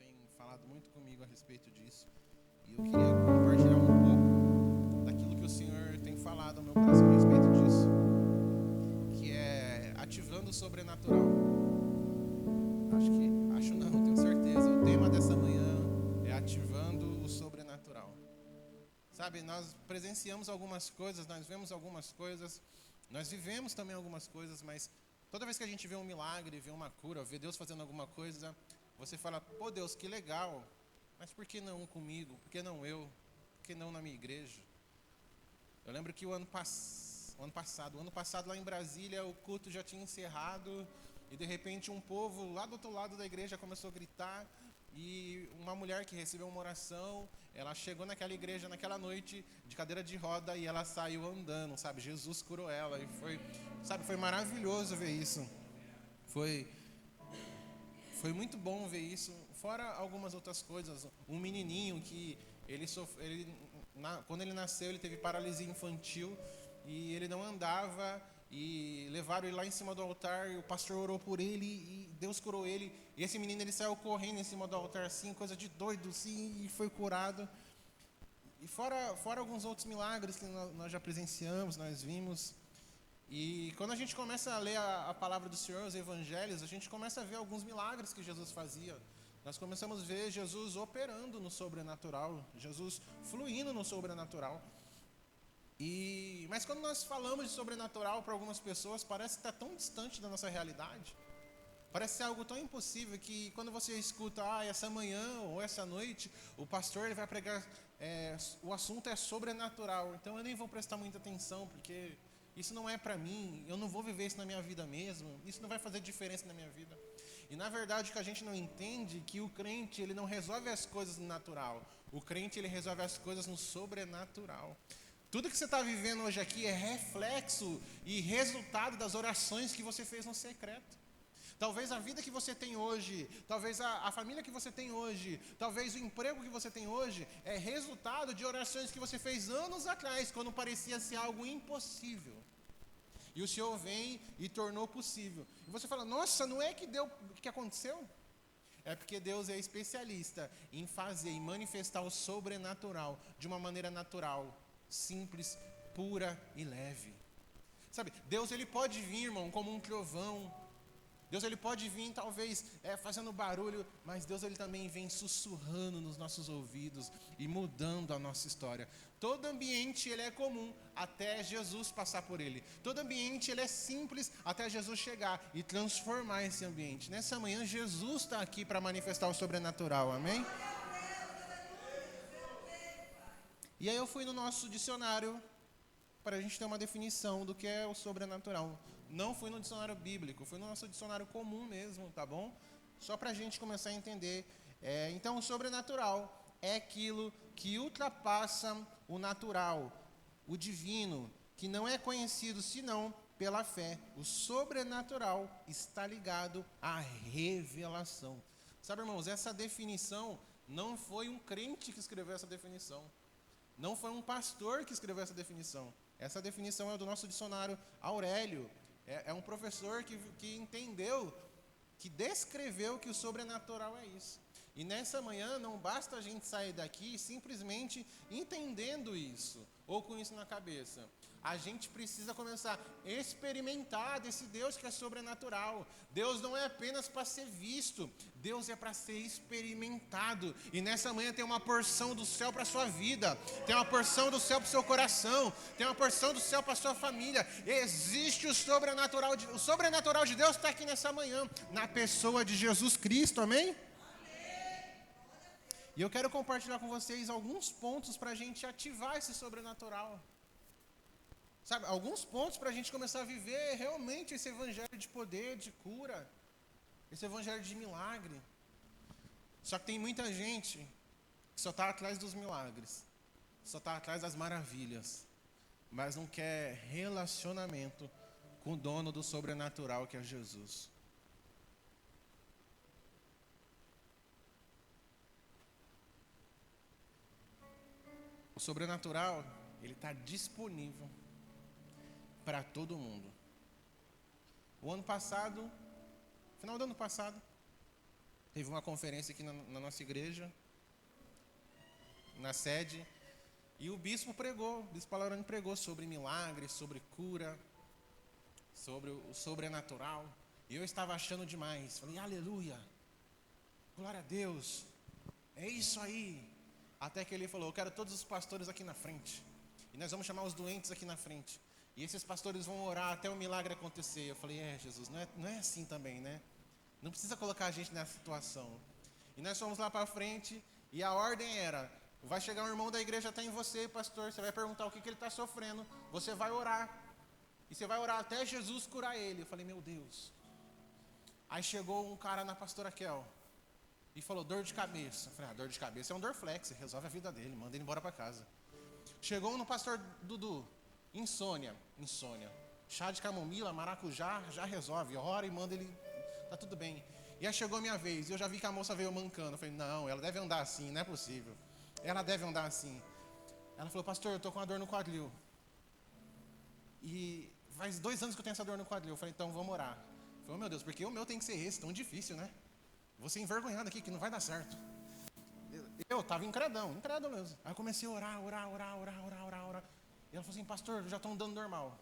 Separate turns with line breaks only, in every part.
tem falado muito comigo a respeito disso. E eu queria compartilhar um pouco daquilo que o Senhor tem falado ao meu coração a respeito disso, que é ativando o sobrenatural. Acho não, tenho certeza. O tema dessa manhã é ativando o sobrenatural. Sabe, nós presenciamos algumas coisas, nós vemos algumas coisas, nós vivemos também algumas coisas, mas toda vez que a gente vê um milagre, vê uma cura, vê Deus fazendo alguma coisa, você fala, pô Deus, que legal, mas por que não comigo? Por que não eu? Por que não na minha igreja? Eu lembro que o ano passado lá em Brasília, o culto já tinha encerrado e de repente um povo lá do outro lado da igreja começou a gritar e uma mulher que recebeu uma oração, ela chegou naquela igreja naquela noite de cadeira de roda e ela saiu andando, sabe? Jesus curou ela e foi maravilhoso ver isso. Foi muito bom ver isso. Fora algumas outras coisas, um menininho que quando ele nasceu ele teve paralisia infantil e ele não andava e levaram ele lá em cima do altar e o pastor orou por ele e Deus curou ele. E esse menino ele saiu correndo em cima do altar assim, coisa de doido assim, e foi curado. E fora alguns outros milagres que nós já presenciamos, nós vimos. E quando a gente começa a ler a palavra do Senhor, os evangelhos, a gente começa a ver alguns milagres que Jesus fazia. Nós começamos a ver Jesus operando no sobrenatural, Jesus fluindo no sobrenatural. Mas quando nós falamos de sobrenatural para algumas pessoas, parece que está tão distante da nossa realidade. Parece ser algo tão impossível que quando você escuta, essa manhã ou essa noite, o pastor ele vai pregar, o assunto é sobrenatural. Então eu nem vou prestar muita atenção, porque isso não é para mim, eu não vou viver isso na minha vida mesmo, isso não vai fazer diferença na minha vida. E na verdade o que a gente não entende é que o crente ele não resolve as coisas no natural, o crente ele resolve as coisas no sobrenatural. Tudo que você está vivendo hoje aqui é reflexo e resultado das orações que você fez no secreto. Talvez a vida que você tem hoje, talvez a família que você tem hoje, talvez o emprego que você tem hoje é resultado de orações que você fez anos atrás, quando parecia ser algo impossível. E o Senhor vem e tornou possível. E você fala, nossa, não é que deu, que aconteceu? É porque Deus é especialista em fazer e manifestar o sobrenatural de uma maneira natural, simples, pura e leve. Sabe, Deus ele pode vir, irmão, como um trovão. Deus ele pode vir talvez fazendo barulho, mas Deus ele também vem sussurrando nos nossos ouvidos e mudando a nossa história. Todo ambiente ele é comum até Jesus passar por ele. Todo ambiente ele é simples até Jesus chegar e transformar esse ambiente. Nessa manhã Jesus está aqui para manifestar o sobrenatural, amém? E aí eu fui no nosso dicionário para a gente ter uma definição do que é o sobrenatural. Não fui no dicionário bíblico, fui no nosso dicionário comum mesmo, tá bom? Só para a gente começar a entender. Então, o sobrenatural é aquilo que ultrapassa o natural, o divino, que não é conhecido senão pela fé. O sobrenatural está ligado à revelação. Sabe, irmãos, essa definição não foi um crente que escreveu essa definição. Não foi um pastor que escreveu essa definição. Essa definição é do nosso dicionário Aurélio. É um professor que entendeu, que descreveu que o sobrenatural é isso. E nessa manhã não basta a gente sair daqui simplesmente entendendo isso, ou com isso na cabeça. A gente precisa começar a experimentar desse Deus que é sobrenatural. Deus não é apenas para ser visto, Deus é para ser experimentado. E nessa manhã tem uma porção do céu para a sua vida, tem uma porção do céu para o seu coração, tem uma porção do céu para a sua família. Existe o sobrenatural de Deus está aqui nessa manhã, na pessoa de Jesus Cristo, amém? E eu quero compartilhar com vocês alguns pontos para a gente ativar esse sobrenatural. Sabe, alguns pontos para a gente começar a viver realmente esse evangelho de poder, de cura, esse evangelho de milagre. Só que tem muita gente que só está atrás dos milagres, só está atrás das maravilhas, mas não quer relacionamento com o dono do sobrenatural que é Jesus. O sobrenatural, ele está disponível para todo mundo. O ano passado, final do ano passado, Teve uma conferência aqui na nossa igreja, na sede, e o bispo Laurani pregou sobre milagres, sobre cura, sobre o sobrenatural. E eu estava achando demais. Falei, aleluia, glória a Deus, é isso aí. Até que ele falou, eu quero todos os pastores aqui na frente. E nós vamos chamar os doentes aqui na frente. E esses pastores vão orar até o milagre acontecer. Eu falei, Jesus, não é assim também, né? Não precisa colocar a gente nessa situação. E nós fomos lá para frente, e a ordem era, vai chegar um irmão da igreja até em você, pastor, você vai perguntar o que ele está sofrendo, você vai orar. E você vai orar até Jesus curar ele. Eu falei, meu Deus. Aí chegou um cara na pastora Kel e falou, dor de cabeça. Eu falei, dor de cabeça é um Dorflex, resolve a vida dele, manda ele embora para casa. Chegou no pastor Dudu, insônia. Chá de camomila, maracujá, já resolve, ora e manda ele, tá tudo bem. E aí chegou a minha vez, e eu já vi que a moça veio mancando. Eu falei, não, ela deve andar assim, não é possível. Ela deve andar assim. Ela falou, pastor, eu tô com uma dor no quadril. E faz 2 anos que eu tenho essa dor no quadril. Eu falei, então vamos orar. Eu falei, meu Deus, porque o meu tem que ser esse, tão difícil, né? Vou ser envergonhado aqui, que não vai dar certo. Eu estava incrédulo mesmo. Aí eu comecei a orar. E ela falou assim, pastor, já estão dando normal.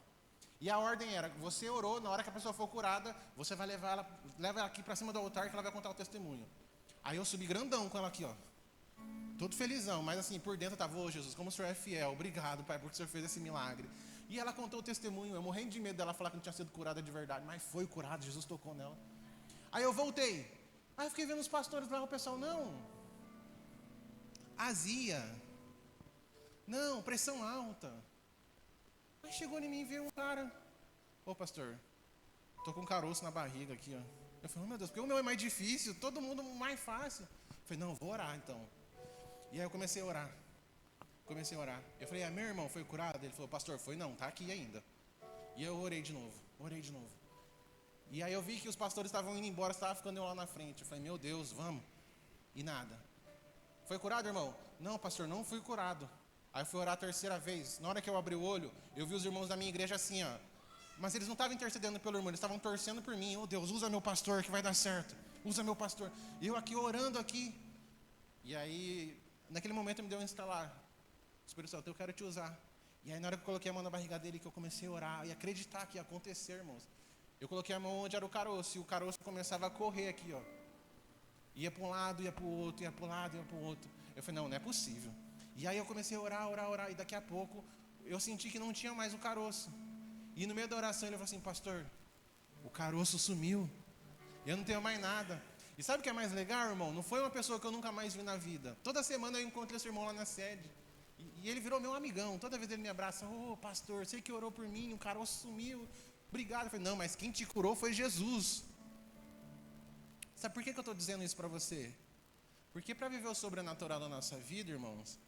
E a ordem era, você orou, na hora que a pessoa for curada, você vai leva ela aqui para cima do altar que ela vai contar o testemunho. Aí eu subi grandão com ela aqui, ó. Todo felizão, mas assim, por dentro eu estava, Jesus, como o Senhor é fiel, obrigado, Pai, porque o Senhor fez esse milagre. E ela contou o testemunho, eu morrendo de medo dela falar que não tinha sido curada de verdade, mas foi curada, Jesus tocou nela. Aí eu voltei. Aí eu fiquei vendo os pastores lá, o pessoal, não, azia, não, pressão alta. Aí chegou em mim e veio um cara, ô pastor, tô com um caroço na barriga aqui, ó. Eu falei, meu Deus, porque o meu é mais difícil, todo mundo mais fácil. Eu falei, não, vou orar então. E aí eu comecei a orar. Eu falei, meu irmão foi curado? Ele falou, pastor, foi não, tá aqui ainda. E eu orei de novo. E aí eu vi que os pastores estavam indo embora, estava ficando eu lá na frente. Eu falei, meu Deus, vamos. E nada. Foi curado, irmão? Não, pastor, não fui curado. Aí eu fui orar a 3ª vez. Na hora que eu abri o olho, eu vi os irmãos da minha igreja assim, ó. Mas eles não estavam intercedendo pelo irmão, eles estavam torcendo por mim. Oh Deus, usa meu pastor que vai dar certo. Usa meu pastor. E eu aqui orando aqui. E aí, naquele momento me deu um instalar. Espírito Santo, eu quero te usar. E aí na hora que eu coloquei a mão na barriga dele, que eu comecei a orar e acreditar que ia acontecer, irmãos. Eu coloquei a mão onde era o caroço, e o caroço começava a correr aqui, ó. Ia para um lado, ia para o outro, ia para um lado, ia para o outro. Eu falei, não é possível. E aí eu comecei a orar, e daqui a pouco eu senti que não tinha mais o caroço. E no meio da oração ele falou assim, pastor, o caroço sumiu, eu não tenho mais nada. E sabe o que é mais legal, irmão? Não foi uma pessoa que eu nunca mais vi na vida. Toda semana eu encontro esse irmão lá na sede. E ele virou meu amigão. Toda vez ele me abraça, pastor, sei que orou por mim, o caroço sumiu, obrigado. Eu falei, não, mas quem te curou foi Jesus. Sabe por que eu estou dizendo isso para você? Porque para viver o sobrenatural da nossa vida, irmãos,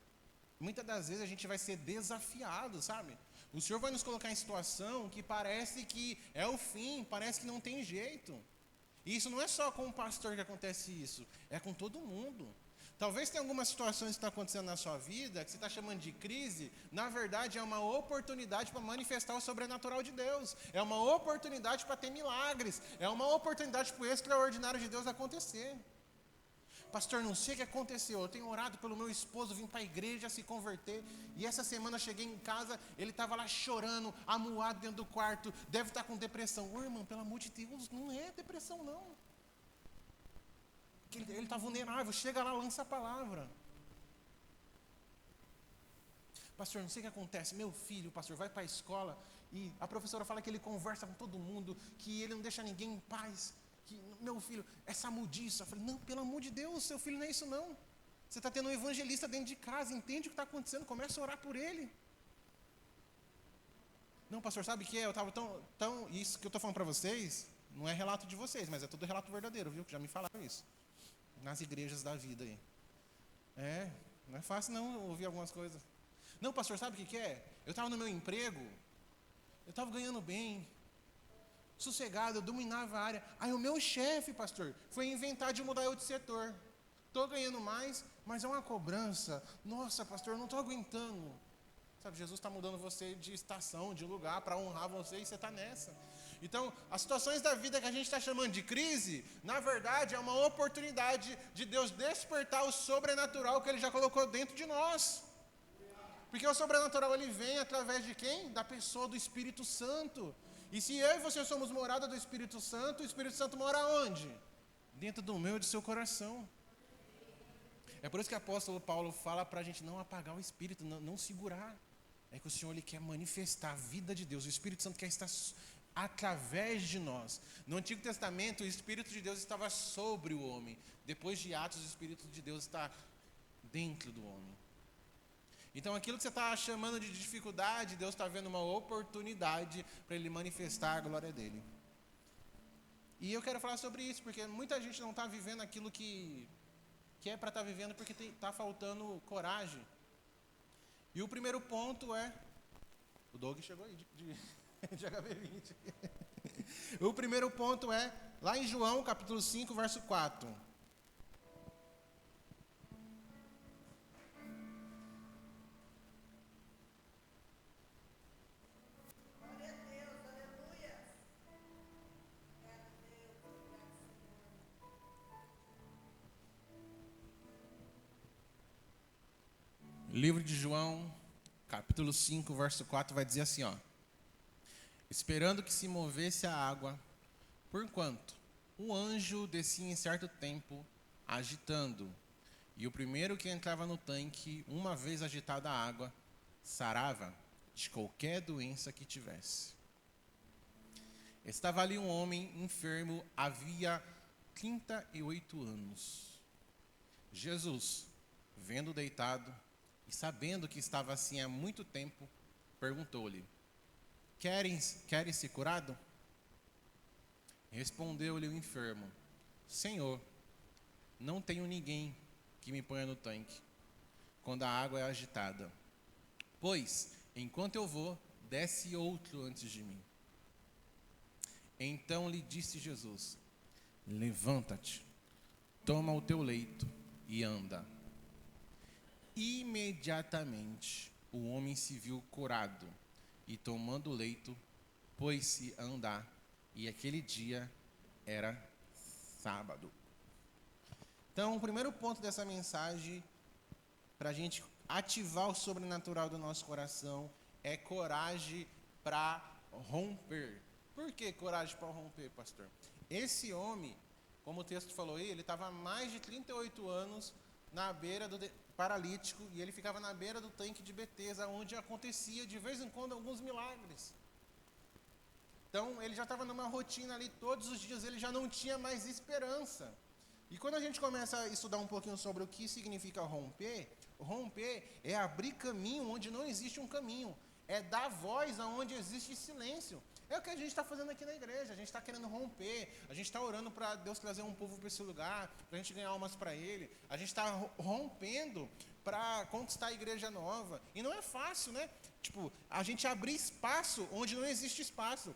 muitas das vezes a gente vai ser desafiado, sabe? O Senhor vai nos colocar em situação que parece que é o fim, parece que não tem jeito. E isso não é só com o pastor que acontece isso, é com todo mundo. Talvez tenha algumas situações que estão acontecendo na sua vida, que você está chamando de crise, na verdade é uma oportunidade para manifestar o sobrenatural de Deus. É uma oportunidade para ter milagres, é uma oportunidade para o extraordinário de Deus acontecer. Pastor, não sei o que aconteceu, eu tenho orado pelo meu esposo, vim para a igreja se converter, e essa semana eu cheguei em casa, ele estava lá chorando, amuado dentro do quarto, deve estar com depressão. Irmão, pelo amor de Deus, não é depressão não. Ele está vulnerável, chega lá, lança a palavra. Pastor, não sei o que acontece, meu filho, pastor, vai para a escola, e a professora fala que ele conversa com todo mundo, que ele não deixa ninguém em paz. Que, meu filho, essa mudiça. Eu falei, não, pelo amor de Deus, seu filho não é isso não. Você está tendo um evangelista dentro de casa, entende o que está acontecendo, começa a orar por ele. Não, pastor, sabe o que é? Eu estava tão... Isso que eu estou falando para vocês, não é relato de vocês, mas é todo relato verdadeiro, viu? Que já me falaram isso. Nas igrejas da vida aí. Não é fácil não ouvir algumas coisas. Não, pastor, sabe o que é? Eu estava no meu emprego, eu estava ganhando bem, sossegado, eu dominava a área. Aí o meu chefe, pastor, foi inventar de mudar eu de setor. Estou ganhando mais, mas é uma cobrança. Nossa, pastor, eu não estou aguentando. Sabe, Jesus está mudando você de estação, de lugar, para honrar você, e você está nessa. Então, as situações da vida que a gente está chamando de crise, na verdade, é uma oportunidade de Deus despertar o sobrenatural que Ele já colocou dentro de nós. Porque o sobrenatural, ele vem através de quem? Da pessoa do Espírito Santo. E se eu e você somos morada do Espírito Santo, o Espírito Santo mora onde? Dentro do meu e do seu coração. É por isso que o apóstolo Paulo fala para a gente não apagar o Espírito, não segurar. É que o Senhor, ele quer manifestar a vida de Deus. O Espírito Santo quer estar através de nós. No Antigo Testamento, o Espírito de Deus estava sobre o homem. Depois de Atos, o Espírito de Deus está dentro do homem. Então, aquilo que você está chamando de dificuldade, Deus está vendo uma oportunidade para Ele manifestar a glória dEle. E eu quero falar sobre isso, porque muita gente não está vivendo aquilo que é para estar vivendo, porque está faltando coragem. E o primeiro ponto é... O Doug chegou aí de HB20. O primeiro ponto é, lá em João, capítulo 5, verso 4. Livro de João, capítulo 5, verso 4, vai dizer assim, ó. Esperando que se movesse a água, porquanto um anjo descia em certo tempo, agitando, e o primeiro que entrava no tanque, uma vez agitada a água, sarava de qualquer doença que tivesse. Estava ali um homem enfermo, havia 38 anos. Jesus, vendo deitado, e sabendo que estava assim há muito tempo, perguntou-lhe, queres ser curado? Respondeu-lhe o enfermo, Senhor, não tenho ninguém que me ponha no tanque, quando a água é agitada. Pois, enquanto eu vou, desce outro antes de mim. Então lhe disse Jesus, levanta-te, toma o teu leito e anda. Imediatamente o homem se viu curado e tomando o leito, pôs-se a andar, e aquele dia era sábado. Então, o primeiro ponto dessa mensagem, para a gente ativar o sobrenatural do nosso coração, é coragem para romper. Por que coragem para romper, pastor? Esse homem, como o texto falou aí, ele estava há mais de 38 anos na beira do paralítico, e ele ficava na beira do tanque de Betesda, onde acontecia de vez em quando alguns milagres. Então ele já estava numa rotina ali, todos os dias ele já não tinha mais esperança. E quando a gente começa a estudar um pouquinho sobre o que significa romper é abrir caminho onde não existe um caminho, é dar voz aonde existe silêncio. É o que a gente está fazendo aqui na igreja, a gente está querendo romper, a gente está orando para Deus trazer um povo para esse lugar, para a gente ganhar almas para Ele, a gente está rompendo para conquistar a igreja nova, e não é fácil, né? Tipo, a gente abrir espaço onde não existe espaço.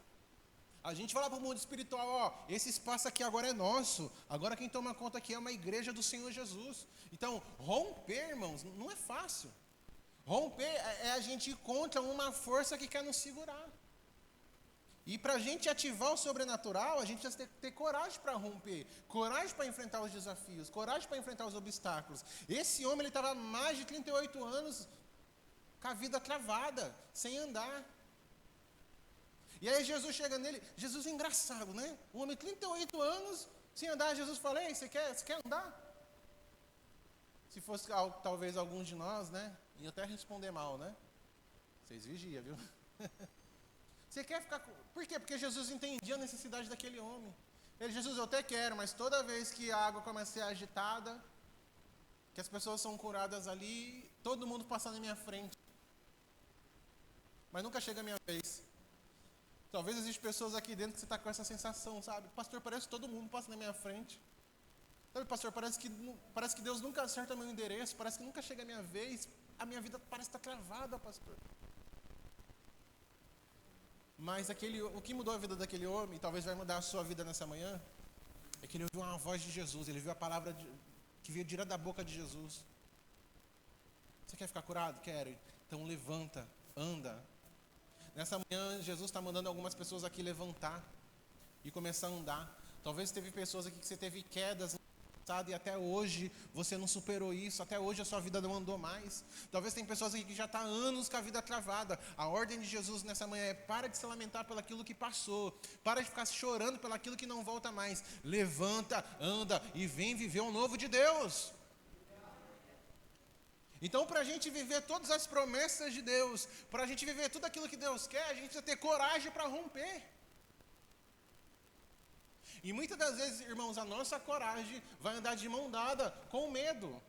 A gente fala para o mundo espiritual, ó, esse espaço aqui agora é nosso, agora quem toma conta aqui é uma igreja do Senhor Jesus. Então, romper, irmãos, não é fácil. Romper é a gente ir contra uma força que quer nos segurar. E para a gente ativar o sobrenatural, a gente precisa ter coragem para romper, coragem para enfrentar os desafios, coragem para enfrentar os obstáculos. Esse homem, ele estava há mais de 38 anos com a vida travada, sem andar. E aí Jesus chega nele, Jesus é engraçado, né? Um homem de 38 anos, sem andar, Jesus fala, ei, você quer andar? Se fosse talvez alguns de nós, né? Ia até responder mal, né? Vocês vigiam, viu? Você quer ficar... Por quê? Porque Jesus entendia a necessidade daquele homem. Ele, Jesus, eu até quero, mas toda vez que a água começa a ser agitada, que as pessoas são curadas ali, todo mundo passa na minha frente. Mas nunca chega a minha vez. Talvez existam pessoas aqui dentro que você está com essa sensação, sabe? Pastor, parece que todo mundo passa na minha frente. Sabe, pastor, parece que Deus nunca acerta meu endereço, parece que nunca chega a minha vez, a minha vida parece estar travada, pastor. Mas o que mudou a vida daquele homem, e talvez vai mudar a sua vida nessa manhã, é que ele ouviu uma voz de Jesus, ele viu a palavra que veio direto da boca de Jesus. Você quer ficar curado? Quero. Então levanta, anda. Nessa manhã, Jesus está mandando algumas pessoas aqui levantar e começar a andar. Talvez teve pessoas aqui que você teve quedas no passado e até hoje você não superou isso, até hoje a sua vida não andou mais. Talvez tem pessoas aqui que já está há anos com a vida travada. A ordem de Jesus nessa manhã é: para de se lamentar pelaquilo que passou, para de ficar chorando pelaquilo que não volta mais. Levanta, anda e vem viver o novo de Deus. Então, para a gente viver todas as promessas de Deus, para a gente viver tudo aquilo que Deus quer, a gente precisa ter coragem para romper. E muitas das vezes, irmãos, a nossa coragem vai andar de mão dada com o medo.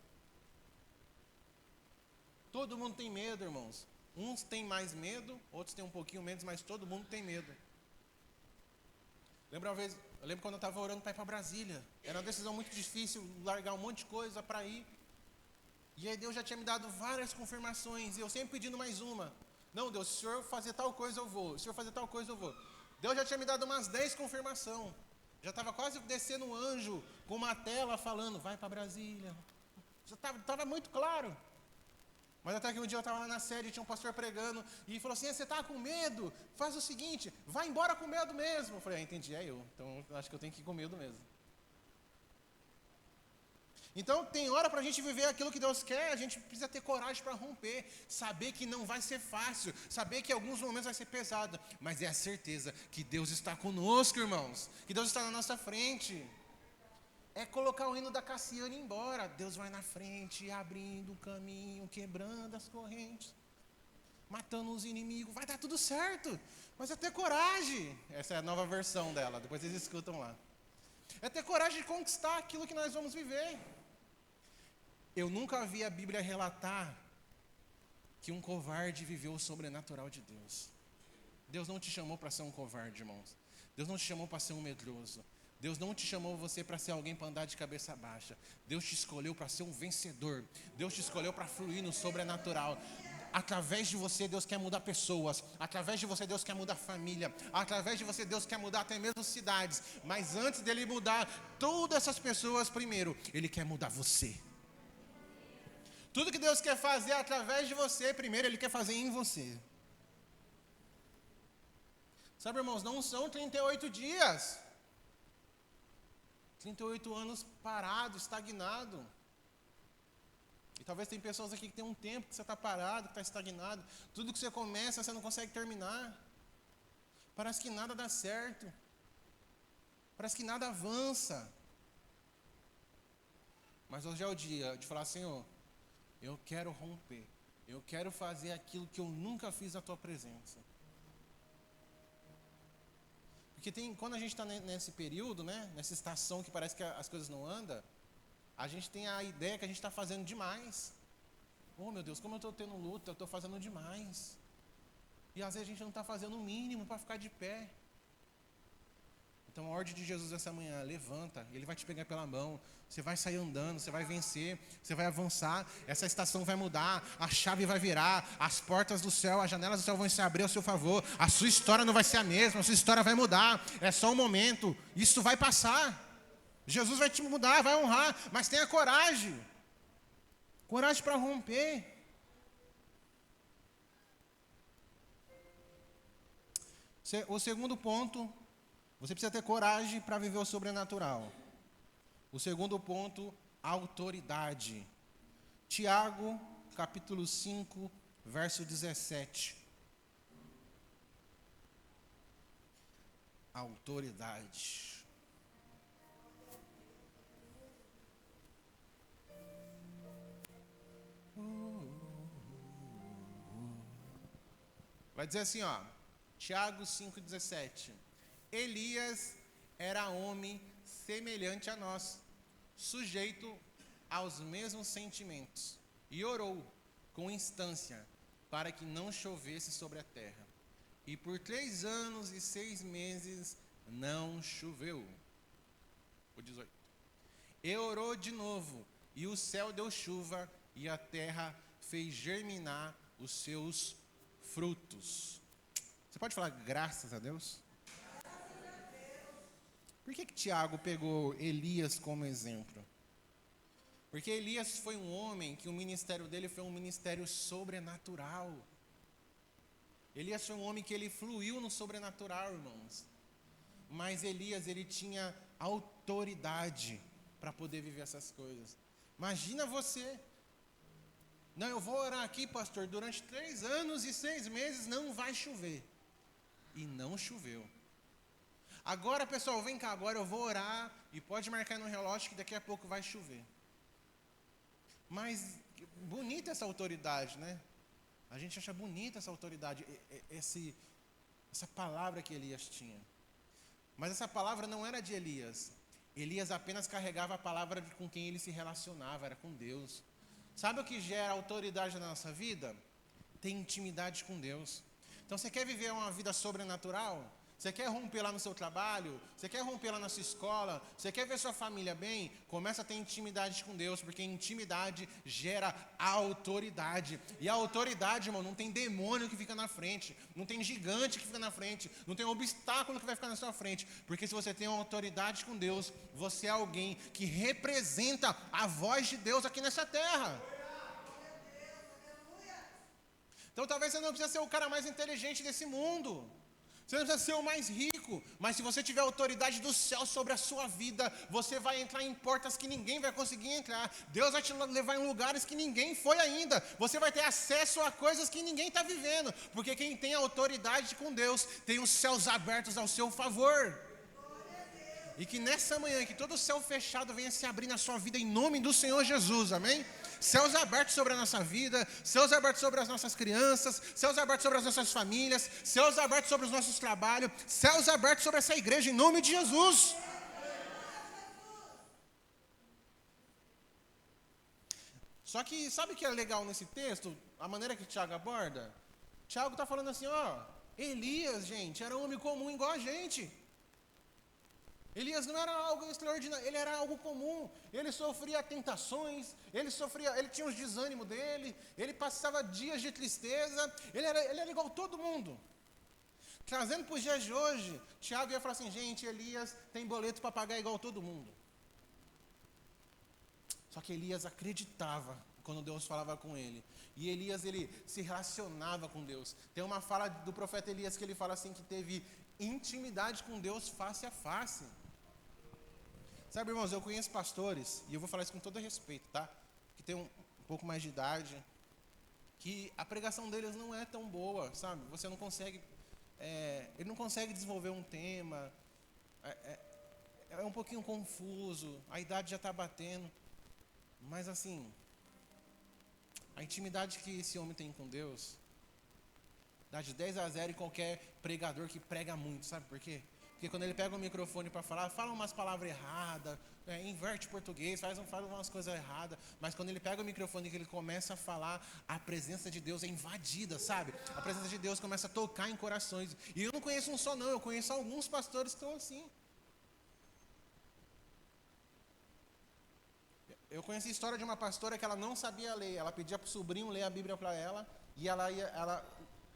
Todo mundo tem medo, irmãos. Uns têm mais medo, outros têm um pouquinho menos, mas todo mundo tem medo. Eu lembro quando eu estava orando para ir para Brasília. Era uma decisão muito difícil, largar um monte de coisa para ir. E aí Deus já tinha me dado várias confirmações, e eu sempre pedindo mais uma. Não, Deus, se o Senhor fazer tal coisa eu vou, se o Senhor fazer tal coisa eu vou. Deus já tinha me dado umas 10 confirmações. Já estava quase descendo um anjo com uma tela falando: vai para Brasília. Já estava muito claro. Mas até que um dia eu estava lá na série, tinha um pastor pregando, e falou assim: você está com medo? Faz o seguinte, vai embora com medo mesmo. Eu falei: entendi, é eu. Então acho que eu tenho que ir com medo mesmo. Então, tem hora para a gente viver aquilo que Deus quer, a gente precisa ter coragem para romper, saber que não vai ser fácil, saber que em alguns momentos vai ser pesado, mas é a certeza que Deus está conosco, irmãos, que Deus está na nossa frente. É colocar o hino da Cassiane embora, Deus vai na frente, abrindo o caminho, quebrando as correntes, matando os inimigos, vai dar tudo certo, mas é ter coragem. Essa é a nova versão dela, depois vocês escutam lá. É ter coragem de conquistar aquilo que nós vamos viver. Eu nunca vi a Bíblia relatar que um covarde viveu o sobrenatural de Deus. Deus não te chamou para ser um covarde, irmãos. Deus não te chamou para ser um medroso. Deus não te chamou você para ser alguém para andar de cabeça baixa. Deus te escolheu para ser um vencedor. Deus te escolheu para fluir no sobrenatural. Através de você, Deus quer mudar pessoas. Através de você, Deus quer mudar família. Através de você, Deus quer mudar até mesmo cidades. Mas antes dele mudar todas essas pessoas, primeiro, Ele quer mudar você. Tudo que Deus quer fazer através de você, primeiro Ele quer fazer em você. Sabe, irmãos, não são 38 dias. 38 anos parado, estagnado. E talvez tem pessoas aqui que tem um tempo que você está parado, que está estagnado. Tudo que você começa, você não consegue terminar. Parece que nada dá certo. Parece que nada avança. Mas hoje é o dia de falar: Senhor, eu quero romper. Eu quero fazer aquilo que eu nunca fiz na Tua presença. Porque quando a gente está nesse período, né, nessa estação que parece que as coisas não andam, a gente tem a ideia que a gente está fazendo demais. Oh, meu Deus, como eu estou tendo luta, eu estou fazendo demais. E às vezes a gente não está fazendo o mínimo para ficar de pé. Então a ordem de Jesus essa manhã: levanta, Ele vai te pegar pela mão, você vai sair andando, você vai vencer, você vai avançar, essa estação vai mudar, a chave vai virar, as portas do céu, as janelas do céu vão se abrir ao seu favor, a sua história não vai ser a mesma, a sua história vai mudar, é só um momento, isso vai passar, Jesus vai te mudar, vai honrar, mas tenha coragem para romper. O segundo ponto: você precisa ter coragem para viver o sobrenatural. O segundo ponto: autoridade. Tiago, capítulo 5, verso 17. Autoridade. Vai dizer assim, ó, Tiago 5,17. Elias era homem semelhante a nós, sujeito aos mesmos sentimentos, e orou com instância para que não chovesse sobre a terra. E por 3 anos e 6 meses não choveu. O 18. E orou de novo, e o céu deu chuva, e a terra fez germinar os seus frutos. Você pode falar graças a Deus? Por que Tiago pegou Elias como exemplo? Porque Elias foi um homem que o ministério dele foi um ministério sobrenatural. Elias foi um homem que ele fluiu no sobrenatural, irmãos. Mas Elias, ele tinha autoridade para poder viver essas coisas. Imagina você. Não, eu vou orar aqui, pastor, durante 3 anos e 6 meses não vai chover. E não choveu. Agora, pessoal, vem cá, agora eu vou orar e pode marcar no relógio que daqui a pouco vai chover. Mas bonita essa autoridade, né? A gente acha bonita essa autoridade, essa palavra que Elias tinha. Mas essa palavra não era de Elias. Elias apenas carregava a palavra com quem ele se relacionava, era com Deus. Sabe o que gera autoridade na nossa vida? Ter intimidade com Deus. Então você quer viver uma vida sobrenatural? Você quer romper lá no seu trabalho? Você quer romper lá na sua escola? Você quer ver sua família bem? Começa a ter intimidade com Deus, porque intimidade gera autoridade. E a autoridade, irmão, não tem demônio que fica na frente, não tem gigante que fica na frente, não tem obstáculo que vai ficar na sua frente. Porque se você tem uma autoridade com Deus, você é alguém que representa a voz de Deus aqui nessa terra. Então talvez você não precisa ser o cara mais inteligente desse mundo. Você não precisa ser o mais rico, mas se você tiver a autoridade do céu sobre a sua vida, você vai entrar em portas que ninguém vai conseguir entrar. Deus vai te levar em lugares que ninguém foi ainda. Você vai ter acesso a coisas que ninguém está vivendo, porque quem tem autoridade com Deus tem os céus abertos ao seu favor. E que nessa manhã, que todo o céu fechado venha se abrir na sua vida em nome do Senhor Jesus, amém? Céus abertos sobre a nossa vida, céus abertos sobre as nossas crianças, céus abertos sobre as nossas famílias, céus abertos sobre os nossos trabalhos, céus abertos sobre essa igreja, em nome de Jesus. Só que, sabe o que é legal nesse texto? A maneira que Tiago aborda? Tiago está falando assim, Elias, gente, era um homem comum igual a gente. Elias não era algo extraordinário, ele era algo comum. Ele sofria tentações, ele tinha os desânimos dele, ele passava dias de tristeza, ele era igual a todo mundo. Trazendo para os dias de hoje, Tiago ia falar assim, gente, Elias tem boleto para pagar igual a todo mundo. Só que Elias acreditava quando Deus falava com ele. E Elias, ele se relacionava com Deus. Tem uma fala do profeta Elias que ele fala assim, que teve intimidade com Deus face a face. Sabe, irmãos, eu conheço pastores, e eu vou falar isso com todo respeito, tá? Que tem um pouco mais de idade, que a pregação deles não é tão boa, sabe? Você não consegue, ele não consegue desenvolver um tema, é um pouquinho confuso, a idade já está batendo, mas assim, a intimidade que esse homem tem com Deus, dá de 10-0 em qualquer pregador que prega muito, sabe por quê? Porque quando ele pega o microfone para falar, fala umas palavras erradas, inverte português, fala umas coisas erradas. Mas quando ele pega o microfone e ele começa a falar, a presença de Deus é invadida, sabe? A presença de Deus começa a tocar em corações. E eu não conheço um só não, eu conheço alguns pastores que estão assim. Eu conheci a história de uma pastora que ela não sabia ler. Ela pedia para o sobrinho ler a Bíblia para ela, e ela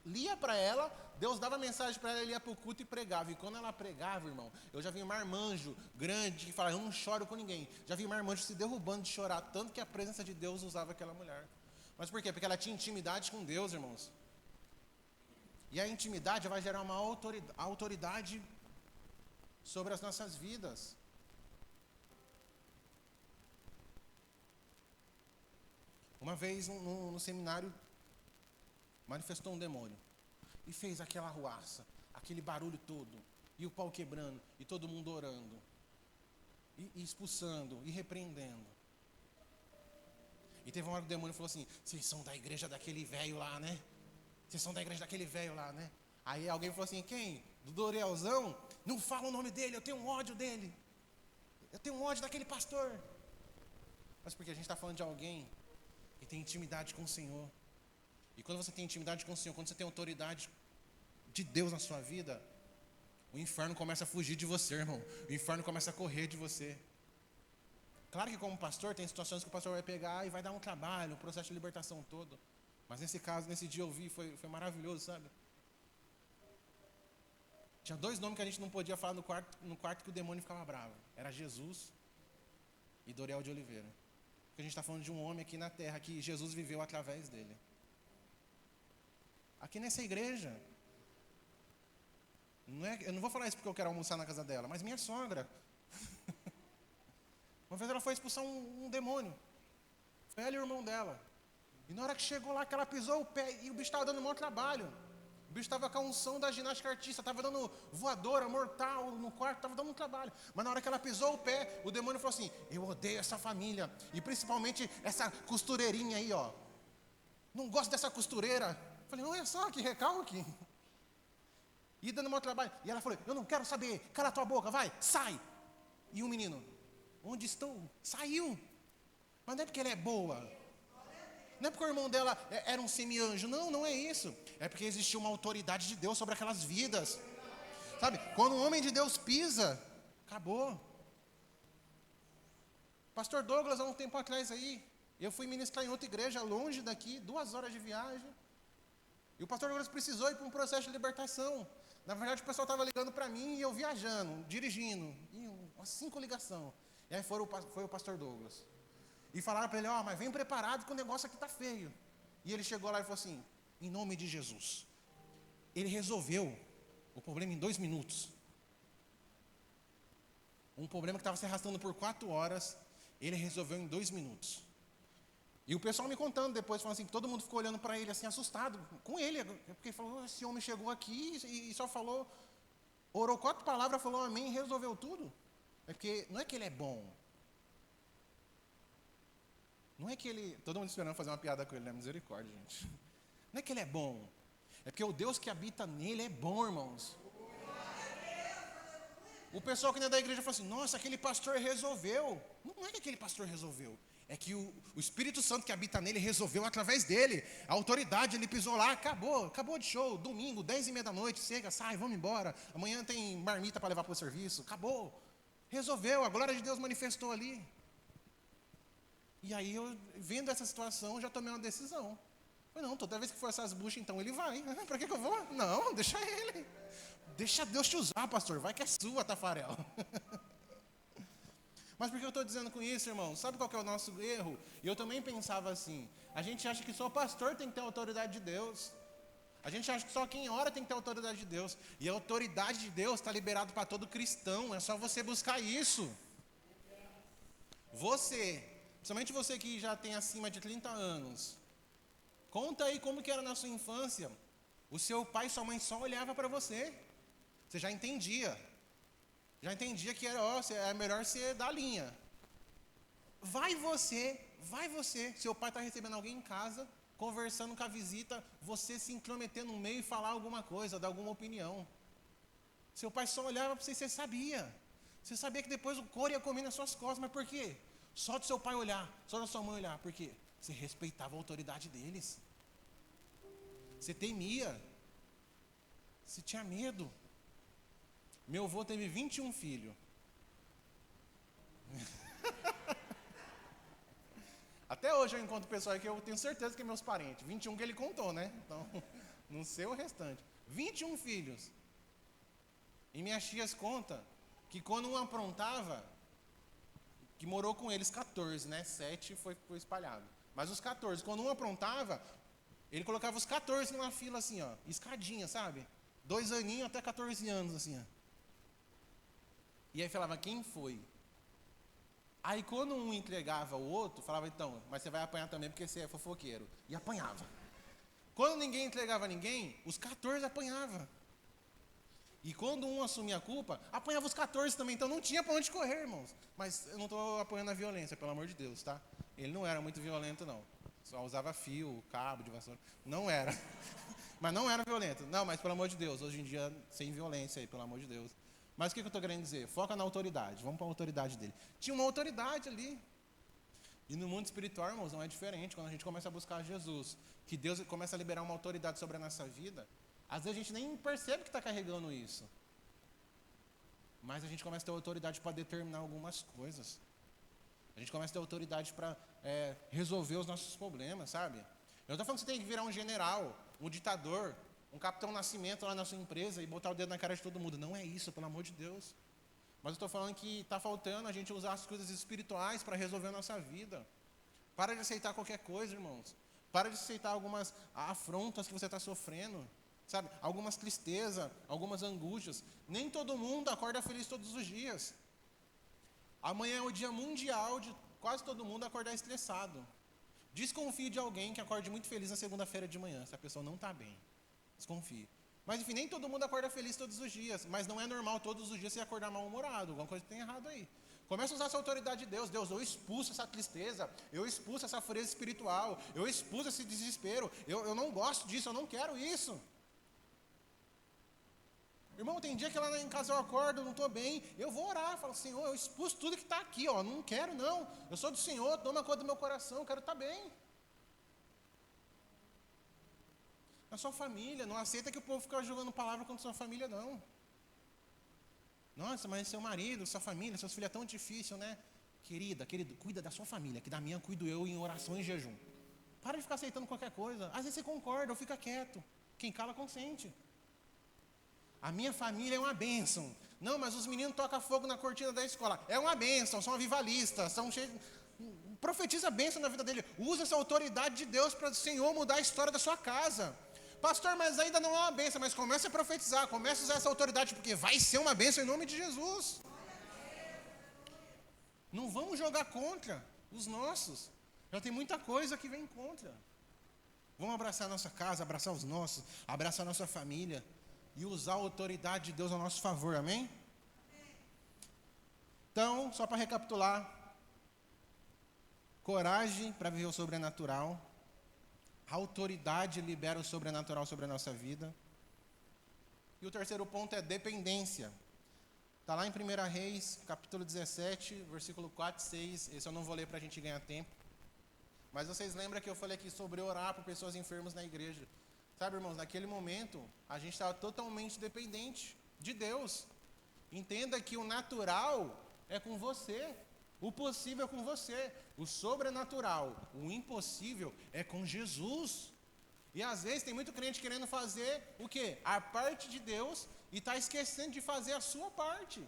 lia para ela, Deus dava mensagem para ela, ela ia para o culto e pregava. E quando ela pregava, irmão, eu já vi um marmanjo grande que fala, eu não choro com ninguém. Já vi marmanjo se derrubando de chorar, tanto que a presença de Deus usava aquela mulher. Mas por quê? Porque ela tinha intimidade com Deus, irmãos. E a intimidade vai gerar uma autoridade sobre as nossas vidas. Uma vez no seminário, manifestou um demônio e fez aquela arruaça, aquele barulho todo, e o pau quebrando, e todo mundo orando, e expulsando, e repreendendo. E teve uma hora que o demônio falou assim, vocês são da igreja daquele velho lá, né? Vocês são da igreja daquele velho lá, né? Aí alguém falou assim, quem? Do Dorielzão? Não fala o nome dele, eu tenho um ódio dele. Eu tenho um ódio daquele pastor. Mas porque a gente está falando de alguém que tem intimidade com o Senhor. E quando você tem intimidade com o Senhor, quando você tem autoridade de Deus na sua vida, o inferno começa a fugir de você, irmão. O inferno começa a correr de você. Claro que como pastor, tem situações que o pastor vai pegar e vai dar um trabalho, um processo de libertação todo. Mas nesse caso, nesse dia eu vi, foi maravilhoso, sabe? Tinha 2 nomes que a gente não podia falar no quarto que o demônio ficava bravo. Era Jesus e Doriel de Oliveira. Porque a gente está falando de um homem aqui na terra que Jesus viveu através dele. Aqui nessa igreja, Eu não vou falar isso porque eu quero almoçar na casa dela, mas minha sogra. Uma vez ela foi expulsar um demônio. Foi ela e o irmão dela. E na hora que chegou lá, que ela pisou o pé, e o bicho estava dando um maior trabalho. O bicho estava com a unção da ginástica artística, estava dando voadora, mortal no quarto, estava dando um trabalho. Mas na hora que ela pisou o pé, o demônio falou assim: eu odeio essa família, e principalmente essa costureirinha aí, ó. Não gosto dessa costureira. Eu falei, olha só que recalque. E dando maior trabalho. E ela falou, eu não quero saber, cala tua boca, vai, sai. E o menino, onde estou? Saiu. Mas não é porque ela é boa. Não é porque o irmão dela era um semi-anjo. Não, não é isso. É porque existia uma autoridade de Deus sobre aquelas vidas. Sabe, quando um homem de Deus pisa, acabou. Pastor Douglas, há um tempo atrás aí, eu fui ministrar em outra igreja, longe daqui, 2 horas de viagem. E o pastor Douglas precisou ir para um processo de libertação. Na verdade, o pessoal estava ligando para mim e eu viajando, dirigindo. E umas 5 ligações. E aí foi o pastor Douglas. E falaram para ele, ó, mas vem preparado que o negócio aqui está feio. E ele chegou lá e falou assim, em nome de Jesus. Ele resolveu o problema em 2 minutos. Um problema que estava se arrastando por 4 horas, ele resolveu em 2 minutos. E o pessoal me contando depois, falando assim, que todo mundo ficou olhando para ele assim, assustado com ele. Porque falou, esse homem chegou aqui e só falou, orou 4 palavras, falou amém e resolveu tudo. É porque não é que ele é bom. Não é que ele... Todo mundo esperando fazer uma piada com ele, né? Misericórdia, gente. Não é que ele é bom. É porque o Deus que habita nele é bom, irmãos. O pessoal que não é da igreja fala assim, nossa, aquele pastor resolveu. Não é que aquele pastor resolveu. É que o Espírito Santo que habita nele resolveu através dele. A autoridade, ele pisou lá, acabou de show. Domingo, 10h30 da noite, chega, sai, vamos embora. Amanhã tem marmita para levar para o serviço. Acabou. Resolveu, a glória de Deus manifestou ali. E aí, eu, vendo essa situação, já tomei uma decisão. Falei, não, toda vez que for essas buchas, então ele vai. Para que eu vou? Não, deixa ele. Deixa Deus te usar, pastor. Vai que é sua, Tafarel. Mas por que eu estou dizendo com isso, irmão? Sabe qual que é o nosso erro? E eu também pensava assim. A gente acha que só o pastor tem que ter a autoridade de Deus. A gente acha que só quem ora tem que ter a autoridade de Deus. E a autoridade de Deus está liberada para todo cristão. É só você buscar isso. Você... Principalmente você que já tem acima de 30 anos. Conta aí como que era na sua infância. O seu pai e sua mãe só olhavam para você. Você já entendia. Já entendia que era, é melhor você dar linha. Vai você. Seu pai está recebendo alguém em casa, conversando com a visita, você se intrometer no meio e falar alguma coisa, dar alguma opinião. Seu pai só olhava para você e você sabia. Você sabia que depois o couro ia comer nas suas costas, mas por quê? Só do seu pai olhar, só da sua mãe olhar. Por quê? Você respeitava a autoridade deles. Você temia. Você tinha medo. Meu avô teve 21 filhos. Até hoje eu encontro pessoal que eu tenho certeza que é meus parentes. 21 que ele contou, né? Então, não sei o restante. 21 filhos. E minhas tias contam que quando um aprontava... que morou com eles 14, né? 7 foi espalhado. Mas os 14, quando um aprontava, ele colocava os 14 numa fila assim, ó, escadinha, sabe? 2 aninhos até 14 anos, assim, ó. E aí falava, quem foi? Aí quando um entregava o outro, falava, então, mas você vai apanhar também porque você é fofoqueiro. E apanhava. Quando ninguém entregava ninguém, os 14 apanhavam. E quando um assumia a culpa, apanhava os 14 também, então não tinha para onde correr, irmãos. Mas eu não estou apoiando a violência, pelo amor de Deus, tá? Ele não era muito violento, não. Só usava fio, cabo de vassoura. Não era. Mas não era violento. Não, mas pelo amor de Deus, hoje em dia, sem violência aí, pelo amor de Deus. Mas o que eu estou querendo dizer? Foca na autoridade, vamos para a autoridade dele. Tinha uma autoridade ali. E no mundo espiritual, irmãos, não é diferente. Quando a gente começa a buscar Jesus, que Deus começa a liberar uma autoridade sobre a nossa vida, às vezes a gente nem percebe que está carregando isso. Mas a gente começa a ter autoridade para determinar algumas coisas. A gente começa a ter autoridade para resolver os nossos problemas, sabe? Eu não estou falando que você tem que virar um general, um ditador, um capitão Nascimento lá na sua empresa e botar o dedo na cara de todo mundo. Não é isso, pelo amor de Deus. Mas eu estou falando que está faltando a gente usar as coisas espirituais para resolver a nossa vida. Para de aceitar qualquer coisa, irmãos. Para de aceitar algumas afrontas que você está sofrendo. sabe? Algumas tristezas, algumas angústias. Nem todo mundo acorda feliz todos os dias. Amanhã é o dia mundial de quase todo mundo acordar estressado. Desconfie de alguém que acorde muito feliz na segunda-feira de manhã, se a pessoa não está bem. Desconfie. Mas enfim, nem todo mundo acorda feliz todos os dias, mas não é normal todos os dias você acordar mal-humorado, alguma coisa tem errado aí. Começa a usar essa autoridade de Deus. Deus, eu expulso essa tristeza, eu expulso essa frieza espiritual, eu expulso esse desespero, eu não gosto disso, eu não quero isso. Irmão, tem dia que lá em casa eu acordo, não estou bem, eu vou orar, falo, Senhor, eu expulso tudo que está aqui, ó, não quero não, eu sou do Senhor, toma conta do meu coração, eu quero estar bem. Na sua família, não aceita que o povo fica jogando palavra contra sua família, não. Nossa, mas seu marido, sua família, seus filhos é tão difícil, né? Querido, cuida da sua família, que da minha cuido eu em oração e jejum. Para de ficar aceitando qualquer coisa. Às vezes você concorda ou fica quieto. Quem cala, consente. A minha família é uma bênção. Não, mas os meninos tocam fogo na cortina da escola. É uma bênção, são avivalistas, são cheios... Profetiza a bênção na vida dele. Usa essa autoridade de Deus para o Senhor mudar a história da sua casa. Pastor, mas ainda não é uma bênção, mas comece a profetizar, comece a usar essa autoridade, porque vai ser uma bênção em nome de Jesus. Não vamos jogar contra os nossos. Já tem muita coisa que vem contra. Vamos abraçar a nossa casa, abraçar os nossos, abraçar a nossa família e usar a autoridade de Deus a nosso favor, amém? Então, só para recapitular, coragem para viver o sobrenatural. A autoridade libera o sobrenatural sobre a nossa vida. E o terceiro ponto é dependência. Está lá em 1 Reis, capítulo 17, versículo 4 e 6. Esse eu não vou ler para a gente ganhar tempo. Mas vocês lembram que eu falei aqui sobre orar por pessoas enfermas na igreja. Sabe, irmãos, naquele momento, a gente estava totalmente dependente de Deus. Entenda que o natural é com você. O possível é com você. O sobrenatural, o impossível é com Jesus. E às vezes tem muito crente querendo fazer o quê? A parte de Deus e está esquecendo de fazer a sua parte.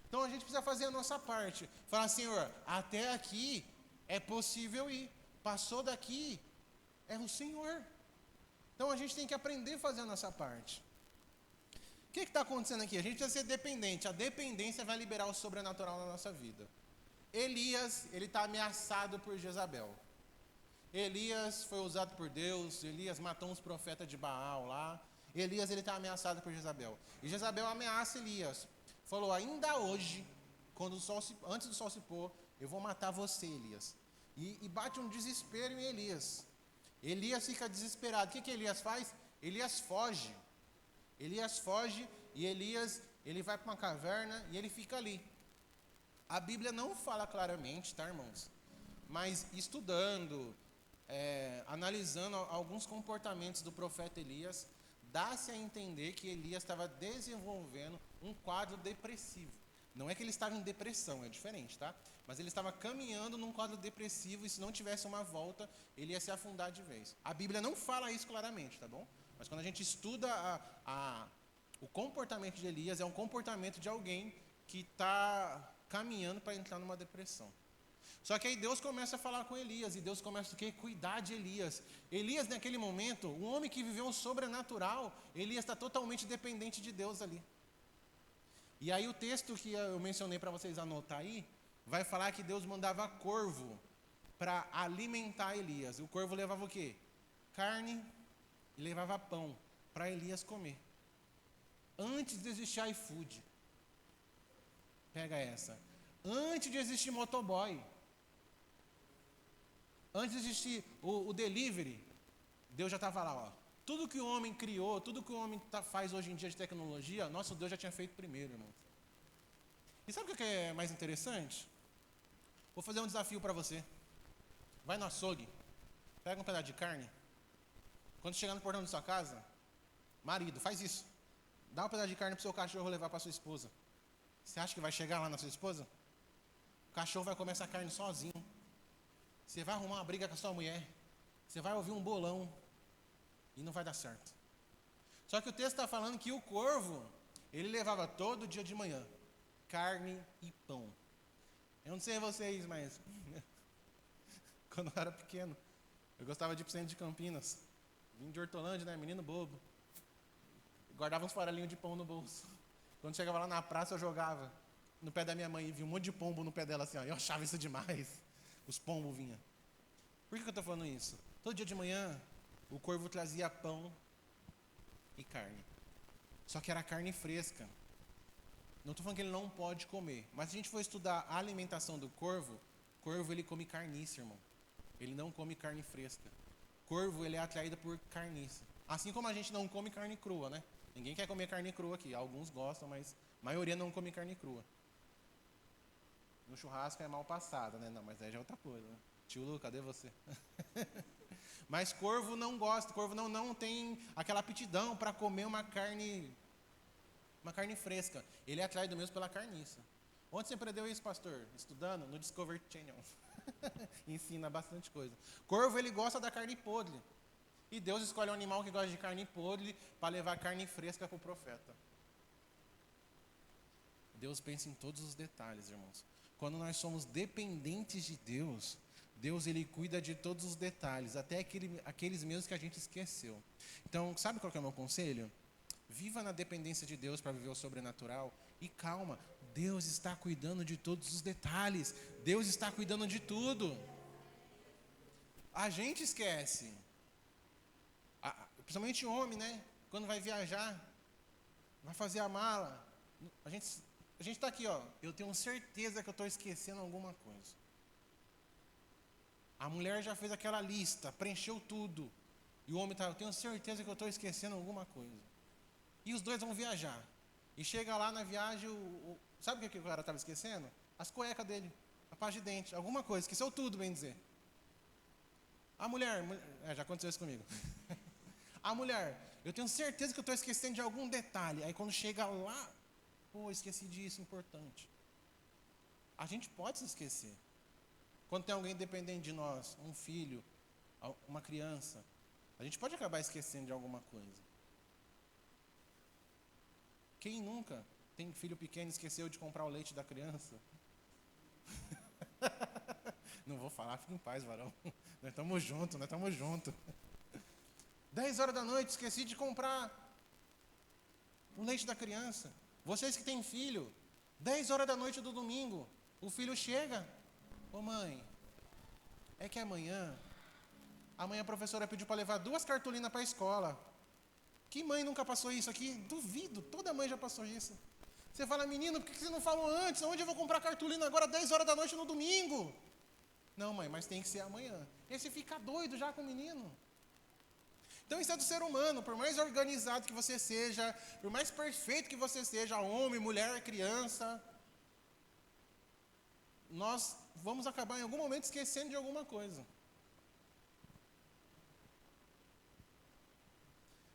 Então a gente precisa fazer a nossa parte. Falar, Senhor, até aqui é possível ir. Passou daqui, é o Senhor. Então a gente tem que aprender a fazer a nossa parte. O que está acontecendo aqui? A gente precisa ser dependente. A dependência vai liberar o sobrenatural na nossa vida. Elias, ele está ameaçado por Jezabel. Elias foi usado por Deus. Elias matou uns profetas de Baal lá. Elias, ele está ameaçado por Jezabel. E Jezabel ameaça Elias. Falou, ainda hoje, antes do sol se pôr, eu vou matar você, Elias. E bate um desespero em Elias. Elias fica desesperado. O que Elias faz? Elias foge. Elias foge e Elias, ele vai para uma caverna e ele fica ali. A Bíblia não fala claramente, tá, irmãos? Mas estudando, analisando alguns comportamentos do profeta Elias, dá-se a entender que Elias estava desenvolvendo um quadro depressivo. Não é que ele estava em depressão, é diferente, tá? Mas ele estava caminhando num quadro depressivo e se não tivesse uma volta, ele ia se afundar de vez. A Bíblia não fala isso claramente, tá bom? Mas quando a gente estuda o comportamento de Elias, é um comportamento de alguém que está caminhando para entrar numa depressão. Só que aí Deus começa a falar com Elias, e Deus começa a cuidar de Elias. Elias, naquele momento, um homem que viveu um sobrenatural, Elias está totalmente dependente de Deus ali. E aí o texto que eu mencionei para vocês anotar aí, vai falar que Deus mandava corvo para alimentar Elias. E o corvo levava o quê? Carne e levava pão para Elias comer. Antes de existir iFood. Pega essa. Antes de existir motoboy. Antes de existir o delivery, Deus já estava lá, ó. Tudo que o homem criou, tudo que o homem faz hoje em dia de tecnologia, nosso Deus já tinha feito primeiro, irmão. E sabe o que é mais interessante? Vou fazer um desafio para você. Vai no açougue, pega um pedaço de carne. Quando chegar no portão da sua casa, marido, faz isso. Dá um pedaço de carne para o seu cachorro levar para sua esposa. Você acha que vai chegar lá na sua esposa? O cachorro vai comer essa carne sozinho. Você vai arrumar uma briga com a sua mulher. Você vai ouvir um bolão. E não vai dar certo. Só que o texto está falando que o corvo, ele levava todo dia de manhã carne e pão. Eu não sei vocês, mas quando eu era pequeno, eu gostava de ir para o centro de Campinas. Vim de Hortolândia, né? Menino bobo. guardava uns farelinhos de pão no bolso. Quando chegava lá na praça, eu jogava no pé da minha mãe e vi um monte de pombo no pé dela assim, ó. Eu achava isso demais. Os pombos vinham. Por que eu estou falando isso? Todo dia de manhã, o corvo trazia pão e carne. Só que era carne fresca. Não estou falando que ele não pode comer. Mas se a gente for estudar a alimentação do corvo ele come carniça, irmão. Ele não come carne fresca. Corvo, ele é atraído por carniça. Assim como a gente não come carne crua, né? Ninguém quer comer carne crua aqui. Alguns gostam, mas a maioria não come carne crua. No churrasco é mal passada, né? Não, mas aí já é outra coisa, né? Tio Lu, cadê você? Mas corvo não gosta. Corvo não tem aquela aptidão para comer uma carne fresca. Ele é atraído mesmo pela carniça. Onde você aprendeu isso, pastor? Estudando? No Discovery Channel. Ensina bastante coisa. Corvo, ele gosta da carne podre. E Deus escolhe um animal que gosta de carne podre para levar carne fresca para o profeta. Deus pensa em todos os detalhes, irmãos. Quando nós somos dependentes de Deus, Deus ele cuida de todos os detalhes, até aqueles mesmos que a gente esqueceu. Então, sabe qual que é o meu conselho? Viva na dependência de Deus para viver o sobrenatural. E calma, Deus está cuidando de todos os detalhes. Deus está cuidando de tudo. A gente esquece. Principalmente o homem, né? Quando vai viajar, vai fazer a mala. A gente está aqui, ó. Eu tenho certeza que eu estou esquecendo alguma coisa. A mulher já fez aquela lista, preencheu tudo. E o homem está, eu tenho certeza que eu estou esquecendo alguma coisa. E os dois vão viajar. E chega lá na viagem, sabe o que o cara estava esquecendo? As cuecas dele, a pasta de dente, alguma coisa, esqueceu tudo, bem dizer. A mulher, já aconteceu isso comigo. A mulher, eu tenho certeza que eu estou esquecendo de algum detalhe. Aí quando chega lá, esqueci disso, importante. A gente pode se esquecer. Quando tem alguém dependente de nós, um filho, uma criança, a gente pode acabar esquecendo de alguma coisa. Quem nunca tem filho pequeno e esqueceu de comprar o leite da criança? Não vou falar, fica em paz, varão. Nós estamos juntos. 10 horas da noite, esqueci de comprar o leite da criança. Vocês que têm filho, 10 horas da noite do domingo, o filho chega. Ô mãe, é que amanhã a professora pediu para levar 2 cartolinas para a escola. Que mãe nunca passou isso aqui? Duvido, toda mãe já passou isso. Você fala, menino, por que você não falou antes? Onde eu vou comprar cartolina agora 10 horas da noite no domingo? Não, mãe, mas tem que ser amanhã. E aí você fica doido já com o menino. Então isso é do ser humano, por mais organizado que você seja, por mais perfeito que você seja, homem, mulher, criança, nós vamos acabar em algum momento esquecendo de alguma coisa.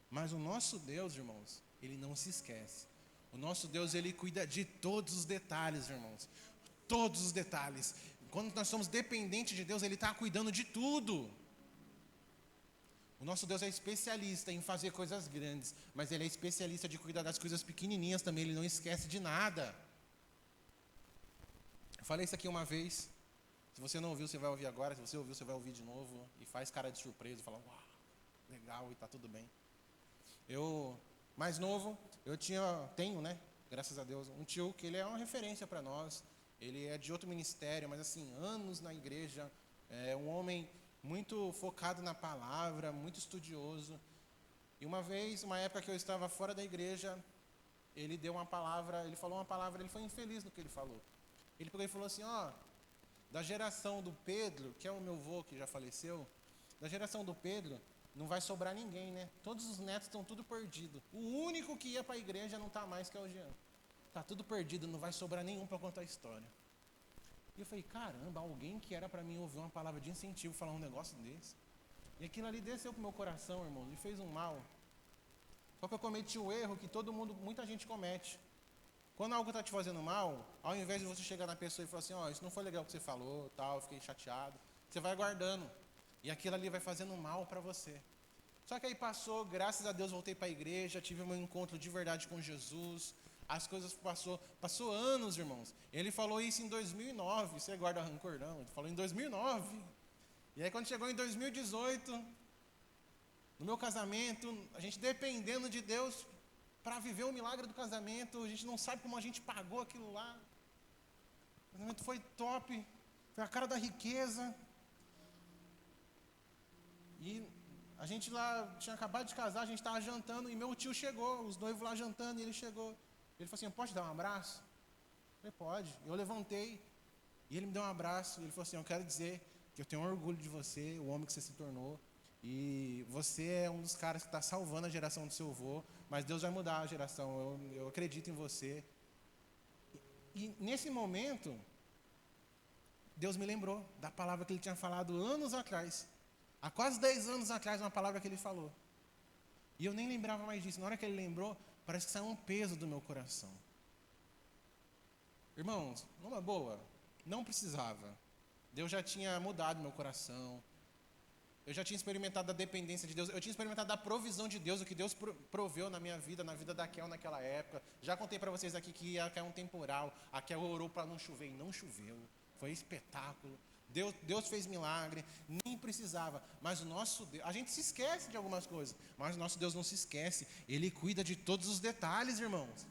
Mas o nosso Deus, irmãos, ele não se esquece. O nosso Deus, ele cuida de todos os detalhes, irmãos. Todos os detalhes. Quando nós somos dependentes de Deus, ele está cuidando de tudo. O nosso Deus é especialista em fazer coisas grandes, mas ele é especialista de cuidar das coisas pequenininhas também, ele não esquece de nada. Eu falei isso aqui uma vez. Se você não ouviu, você vai ouvir agora. Se você ouviu, você vai ouvir de novo. E faz cara de surpresa, fala, uau, legal, e está tudo bem. Eu, mais novo, tenho, né, graças a Deus, um tio que ele é uma referência para nós. Ele é de outro ministério, mas assim, anos na igreja, é um homem muito focado na palavra, muito estudioso. E uma época que eu estava fora da igreja, ele falou uma palavra, ele foi infeliz no que ele falou. Ele pegou e falou assim, da geração do Pedro, que é o meu avô que já faleceu, da geração do Pedro, não vai sobrar ninguém, né? Todos os netos estão tudo perdido. O único que ia para a igreja não está mais, que é o Jean. Está tudo perdido, não vai sobrar nenhum para contar a história. E eu falei, caramba, alguém que era para mim ouvir uma palavra de incentivo falar um negócio desse. E aquilo ali desceu para o meu coração, irmão, e fez um mal. Só que eu cometi o erro que muita gente comete. Quando algo está te fazendo mal, ao invés de você chegar na pessoa e falar assim, isso não foi legal o que você falou, tal, eu fiquei chateado, você vai guardando. E aquilo ali vai fazendo mal para você. Só que aí graças a Deus voltei para a igreja, tive um encontro de verdade com Jesus. As coisas passou anos, irmãos. Ele falou isso em 2009, você guarda rancor não, ele falou em 2009. E aí quando chegou em 2018, no meu casamento, a gente dependendo de Deus, para viver o milagre do casamento, a gente não sabe como a gente pagou aquilo lá. O casamento foi top, foi a cara da riqueza. E a gente lá tinha acabado de casar, a gente estava jantando e meu tio chegou, os noivos lá jantando, e ele chegou. Ele falou assim, posso te dar um abraço? Eu falei, pode. Eu levantei e ele me deu um abraço. E ele falou assim, eu quero dizer que eu tenho orgulho de você, o homem que você se tornou. E você é um dos caras que está salvando a geração do seu avô, mas Deus vai mudar a geração, eu acredito em você. E nesse momento, Deus me lembrou da palavra que ele tinha falado anos atrás. Há quase 10 anos atrás, uma palavra que ele falou. E eu nem lembrava mais disso. Na hora que ele lembrou, parece que saiu um peso do meu coração. Irmãos, numa boa, não precisava. Deus já tinha mudado meu coração. Eu já tinha experimentado a dependência de Deus. Eu tinha experimentado a provisão de Deus, o que Deus proveu na minha vida, na vida da Kel naquela época. Já contei para vocês aqui que ia cair um temporal. A Kel orou para não chover e não choveu. Foi espetáculo. Deus fez milagre, nem precisava. Mas o nosso Deus, a gente se esquece de algumas coisas, mas o nosso Deus não se esquece. Ele cuida de todos os detalhes, irmãos.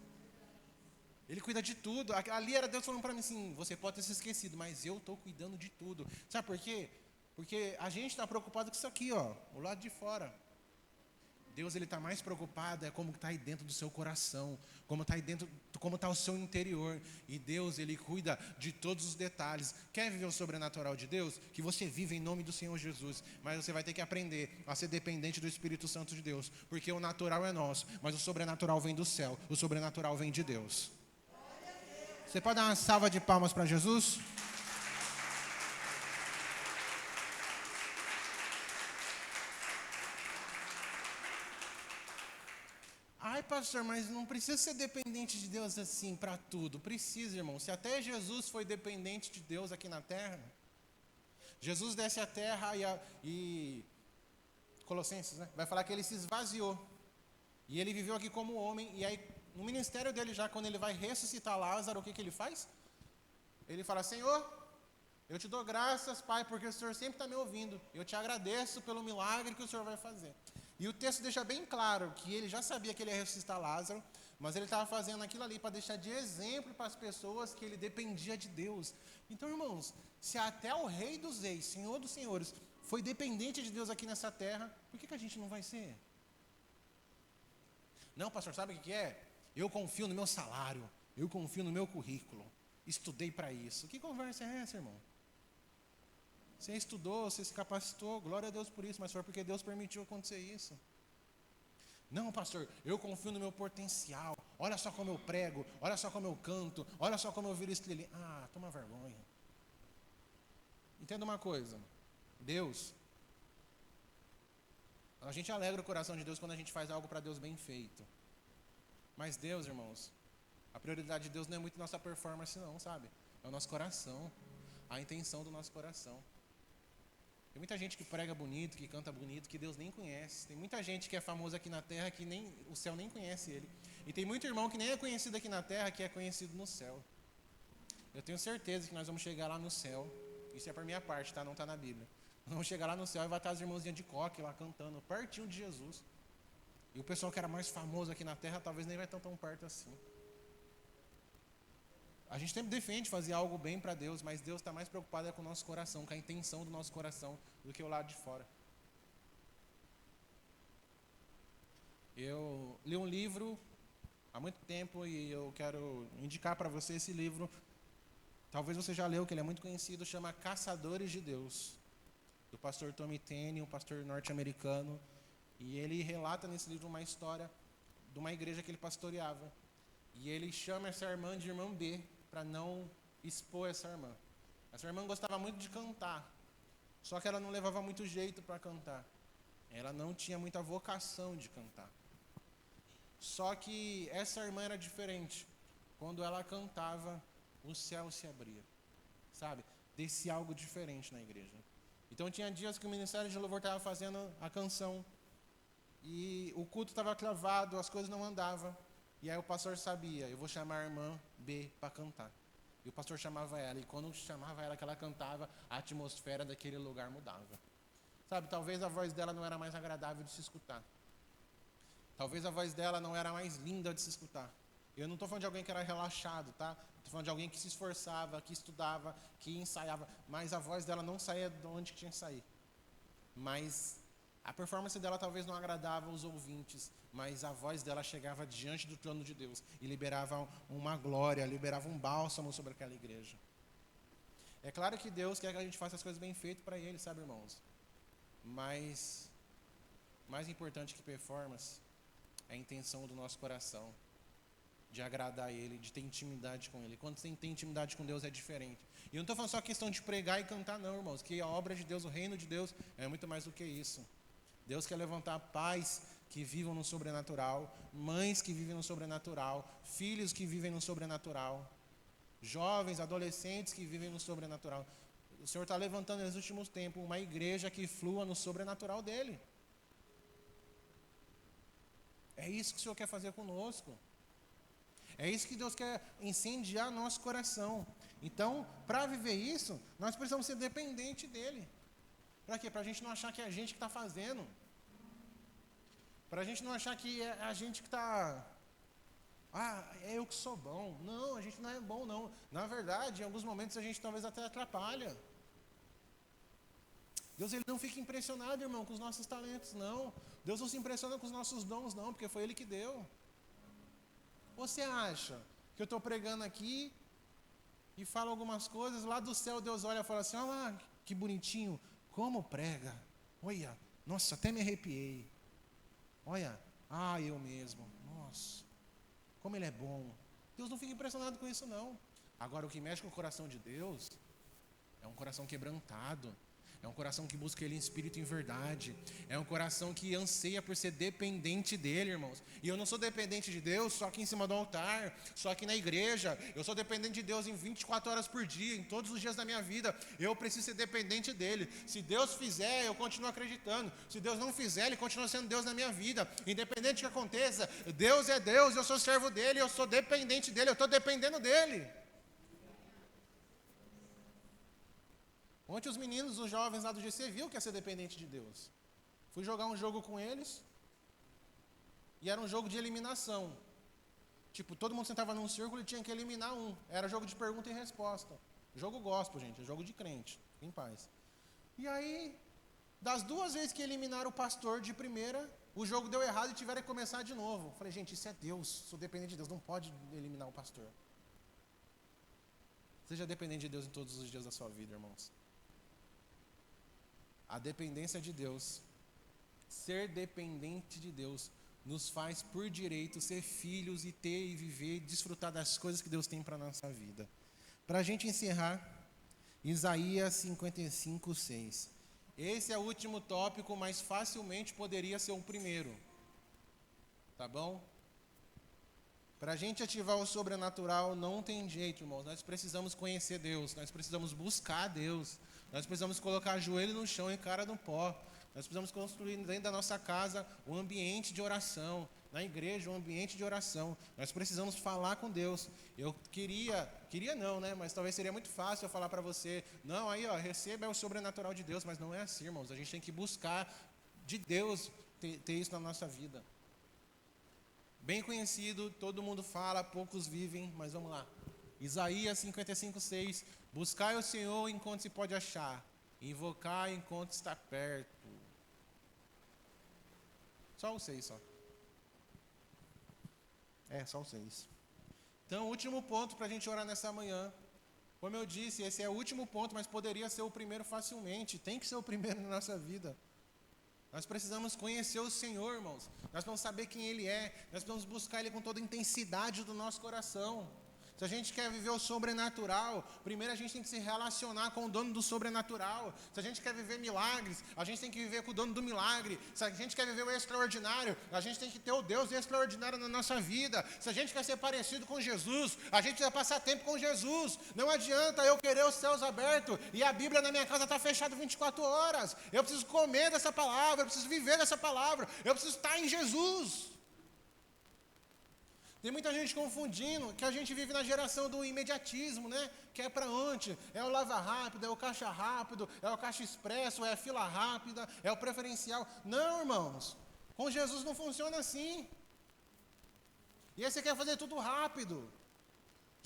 Ele cuida de tudo. Ali era Deus falando para mim assim, você pode ter se esquecido, mas eu estou cuidando de tudo. Sabe por quê? Porque a gente está preocupado com isso aqui, ó, o lado de fora. Deus, ele está mais preocupado, como está aí dentro do seu coração, como está aí dentro, como está o seu interior. E Deus, ele cuida de todos os detalhes. Quer viver o sobrenatural de Deus? Que você vive em nome do Senhor Jesus. Mas você vai ter que aprender a ser dependente do Espírito Santo de Deus. Porque o natural é nosso, mas o sobrenatural vem do céu. O sobrenatural vem de Deus. Você pode dar uma salva de palmas para Jesus? Ai, pastor, mas não precisa ser dependente de Deus assim para tudo. Precisa, irmão. Se até Jesus foi dependente de Deus aqui na terra, Jesus desce à terra e Colossenses, né? Vai falar que ele se esvaziou. E ele viveu aqui como homem. E aí, no ministério dele, já quando ele vai ressuscitar Lázaro, o que ele faz? Ele fala, Senhor, eu te dou graças, Pai, porque o Senhor sempre está me ouvindo. Eu te agradeço pelo milagre que o Senhor vai fazer. E o texto deixa bem claro que ele já sabia que ele ia ressuscitar Lázaro, mas ele estava fazendo aquilo ali para deixar de exemplo para as pessoas que ele dependia de Deus. Então, irmãos, se até o Rei dos Reis, Senhor dos Senhores, foi dependente de Deus aqui nessa terra, por que a gente não vai ser? Não, pastor, sabe o que é? Eu confio no meu salário, eu confio no meu currículo, estudei para isso. Que conversa é essa, irmão? Você estudou, você se capacitou, glória a Deus por isso, mas foi porque Deus permitiu acontecer isso. Não, pastor, eu confio no meu potencial. Olha só como eu prego, olha só como eu canto, olha só como eu viro estrelinha. Ah, toma vergonha. Entenda uma coisa, Deus, a gente alegra o coração de Deus quando a gente faz algo para Deus bem feito. Mas Deus, irmãos, a prioridade de Deus não é muito nossa performance não, sabe? É o nosso coração, a intenção do nosso coração. Tem muita gente que prega bonito, que canta bonito, que Deus nem conhece. Tem muita gente que é famosa aqui na terra, que nem o céu nem conhece ele. E tem muito irmão que nem é conhecido aqui na terra, que é conhecido no céu. Eu tenho certeza que nós vamos chegar lá no céu. Isso é por minha parte, tá? Não está na Bíblia. Nós vamos chegar lá no céu e vai estar as irmãzinhas de coque lá cantando, pertinho de Jesus. E o pessoal que era mais famoso aqui na terra, talvez nem vai estar tão perto assim. A gente sempre defende fazer algo bem para Deus, mas Deus está mais preocupado com o nosso coração, com a intenção do nosso coração, do que o lado de fora. Eu li um livro há muito tempo e eu quero indicar para você esse livro. Talvez você já leu, que ele é muito conhecido, chama Caçadores de Deus, do pastor Tommy Tenney, um pastor norte-americano. E ele relata nesse livro uma história de uma igreja que ele pastoreava. E ele chama essa irmã de irmã B, para não expor essa irmã. Essa irmã gostava muito de cantar, só que ela não levava muito jeito para cantar. Ela não tinha muita vocação de cantar. Só que essa irmã era diferente. Quando ela cantava, o céu se abria, sabe? Descia algo diferente na igreja. Então tinha dias que o Ministério de Louvor estava fazendo a canção e o culto estava travado, as coisas não andavam. E aí o pastor sabia, eu vou chamar a irmã B para cantar. E o pastor chamava ela, e quando chamava ela que ela cantava, a atmosfera daquele lugar mudava. Sabe, talvez a voz dela não era mais agradável de se escutar. Talvez a voz dela não era a mais linda de se escutar. Eu não estou falando de alguém que era relaxado, tá? Estou falando de alguém que se esforçava, que estudava, que ensaiava, mas a voz dela não saía de onde tinha que sair. Mas a performance dela talvez não agradava os ouvintes, mas a voz dela chegava diante do trono de Deus e liberava uma glória, liberava um bálsamo sobre aquela igreja. É claro que Deus quer que a gente faça as coisas bem feitas para Ele, sabe, irmãos? Mas mais importante que performance é a intenção do nosso coração, de agradar Ele, de ter intimidade com Ele. Quando você tem intimidade com Deus é diferente. E eu não estou falando só questão de pregar e cantar, não, irmãos, que a obra de Deus, o reino de Deus, é muito mais do que isso. Deus quer levantar pais que vivam no sobrenatural, mães que vivem no sobrenatural, filhos que vivem no sobrenatural, jovens, adolescentes que vivem no sobrenatural. O Senhor está levantando nos últimos tempos uma igreja que flua no sobrenatural dEle. É isso que o Senhor quer fazer conosco. É isso que Deus quer incendiar nosso coração. Então, para viver isso, nós precisamos ser dependentes dEle. Para quê? Para a gente não achar que é a gente que está fazendo. Para a gente não achar que é a gente que está... é eu que sou bom. Não, a gente não é bom, não. Na verdade, em alguns momentos a gente talvez até atrapalha. Deus ele não fica impressionado, irmão, com os nossos talentos, não. Deus não se impressiona com os nossos dons, não, porque foi Ele que deu. Você acha que eu estou pregando aqui e falo algumas coisas, lá do céu Deus olha e fala assim, olha lá, que bonitinho, como prega. Olha, nossa, até me arrepiei. Olha, eu mesmo, nossa, como ele é bom. Deus não fica impressionado com isso, não. Agora, o que mexe com o coração de Deus é um coração quebrantado. É um coração que busca Ele em espírito e em verdade. É um coração que anseia por ser dependente dEle, irmãos. E eu não sou dependente de Deus só aqui em cima do altar, só aqui na igreja. Eu sou dependente de Deus em 24 horas por dia, em todos os dias da minha vida. Eu preciso ser dependente dEle. Se Deus fizer, eu continuo acreditando. Se Deus não fizer, Ele continua sendo Deus na minha vida. Independente do que aconteça, Deus é Deus, eu sou servo dEle, eu sou dependente dEle, eu estou dependendo dEle. Ontem os meninos, os jovens lá do GC viu que ia ser dependente de Deus. Fui jogar um jogo com eles e era um jogo de eliminação. Tipo, todo mundo sentava num círculo e tinha que eliminar um. Era jogo de pergunta e resposta. Jogo gospel, gente, é jogo de crente, em paz. E aí, das 2 vezes que eliminaram o pastor de primeira, o jogo deu errado e tiveram que começar de novo. Falei, gente, isso é Deus, sou dependente de Deus, não pode eliminar o pastor. Seja dependente de Deus em todos os dias da sua vida, irmãos. A dependência de Deus, ser dependente de Deus, nos faz por direito ser filhos e ter e viver e desfrutar das coisas que Deus tem para a nossa vida. Para a gente encerrar, Isaías 55:6. Esse é o último tópico, mas facilmente poderia ser o primeiro. Tá bom? Para a gente ativar o sobrenatural não tem jeito, irmãos. Nós precisamos conhecer Deus, nós precisamos buscar Deus. Nós precisamos colocar joelho no chão e cara no pó. Nós precisamos construir dentro da nossa casa um ambiente de oração. Na igreja, um ambiente de oração. Nós precisamos falar com Deus. Eu queria não, né? Mas talvez seria muito fácil eu falar para você, não, aí, receba o sobrenatural de Deus. Mas não é assim, irmãos. A gente tem que buscar de Deus ter isso na nossa vida. Bem conhecido, todo mundo fala, poucos vivem, mas vamos lá. Isaías 55:6. Buscai o Senhor enquanto se pode achar, invocai enquanto está perto. Só o 6, só. Só o 6. Então, o último ponto para a gente orar nessa manhã. Como eu disse, esse é o último ponto, mas poderia ser o primeiro facilmente. Tem que ser o primeiro na nossa vida. Nós precisamos conhecer o Senhor, irmãos. Nós precisamos saber quem Ele é. Nós precisamos buscar Ele com toda a intensidade do nosso coração. Se a gente quer viver o sobrenatural, primeiro a gente tem que se relacionar com o dono do sobrenatural. Se a gente quer viver milagres, a gente tem que viver com o dono do milagre. Se a gente quer viver o extraordinário, a gente tem que ter o Deus extraordinário na nossa vida. Se a gente quer ser parecido com Jesus, a gente precisa passar tempo com Jesus. Não adianta eu querer os céus abertos e a Bíblia na minha casa está fechada 24 horas. Eu preciso comer dessa palavra, eu preciso viver dessa palavra, eu preciso estar em Jesus. Tem muita gente confundindo que a gente vive na geração do imediatismo, né? Que é para onde? É o lava rápido, é o caixa rápido, é o caixa expresso, é a fila rápida, é o preferencial. Não, irmãos. Com Jesus não funciona assim. E aí você quer fazer tudo rápido.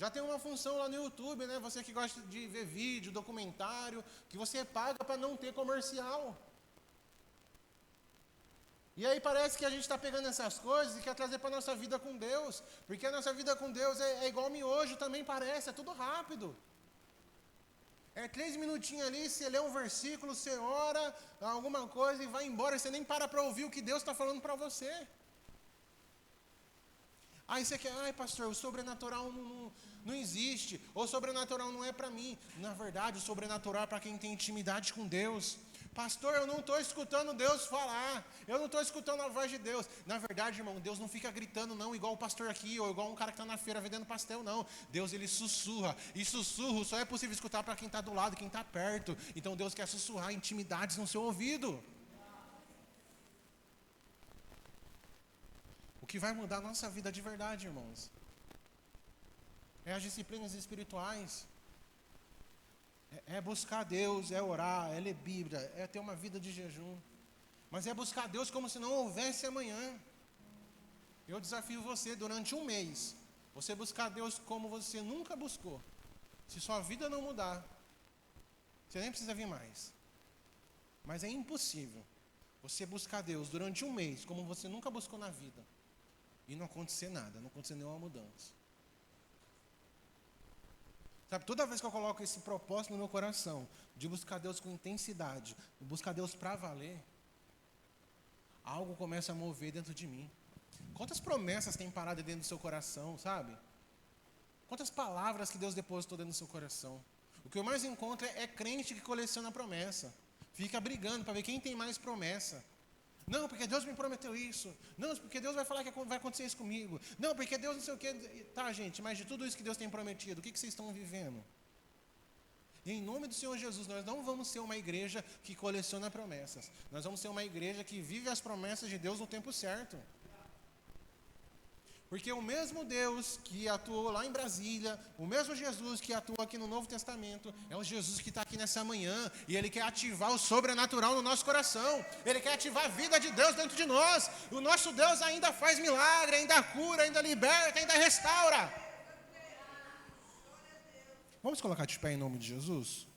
Já tem uma função lá no YouTube, né? Você que gosta de ver vídeo, documentário, que você paga para não ter comercial. E aí parece que a gente está pegando essas coisas e quer trazer para a nossa vida com Deus. Porque a nossa vida com Deus é igual miojo, também parece, é tudo rápido. É 3 minutinhos ali, você lê um versículo, você ora, alguma coisa e vai embora. Você nem para ouvir o que Deus está falando para você. Aí você quer, ai pastor, o sobrenatural não existe. Ou o sobrenatural não é para mim. Na verdade, o sobrenatural é para quem tem intimidade com Deus. Pastor, eu não estou escutando Deus falar. Eu não estou escutando a voz de Deus. Na verdade, irmão, Deus não fica gritando não, igual o pastor aqui, ou igual um cara que está na feira vendendo pastel, não. Deus, ele sussurra. E sussurro só é possível escutar para quem está do lado, quem está perto. Então Deus quer sussurrar intimidades no seu ouvido. O que vai mudar a nossa vida de verdade, irmãos, é as disciplinas espirituais. É buscar Deus, é orar, é ler Bíblia, é ter uma vida de jejum. Mas é buscar Deus como se não houvesse amanhã. Eu desafio você durante um mês, você buscar Deus como você nunca buscou. Se sua vida não mudar, você nem precisa vir mais. Mas é impossível você buscar Deus durante um mês como você nunca buscou na vida e não acontecer nada, não acontecer nenhuma mudança. Sabe, toda vez que eu coloco esse propósito no meu coração, de buscar Deus com intensidade, de buscar Deus para valer, algo começa a mover dentro de mim. Quantas promessas tem parado dentro do seu coração, sabe? Quantas palavras que Deus depositou dentro do seu coração. O que eu mais encontro é crente que coleciona promessa. Fica brigando para ver quem tem mais promessa. Não, porque Deus me prometeu isso. Não, porque Deus vai falar que vai acontecer isso comigo. Não, porque Deus não sei o quê. Tá, gente, mas de tudo isso que Deus tem prometido, o que vocês estão vivendo? E em nome do Senhor Jesus, nós não vamos ser uma igreja que coleciona promessas. Nós vamos ser uma igreja que vive as promessas de Deus no tempo certo. Porque o mesmo Deus que atuou lá em Brasília, o mesmo Jesus que atua aqui no Novo Testamento, é o Jesus que está aqui nessa manhã, e Ele quer ativar o sobrenatural no nosso coração, Ele quer ativar a vida de Deus dentro de nós. O nosso Deus ainda faz milagre, ainda cura, ainda liberta, ainda restaura. Vamos colocar de pé em nome de Jesus?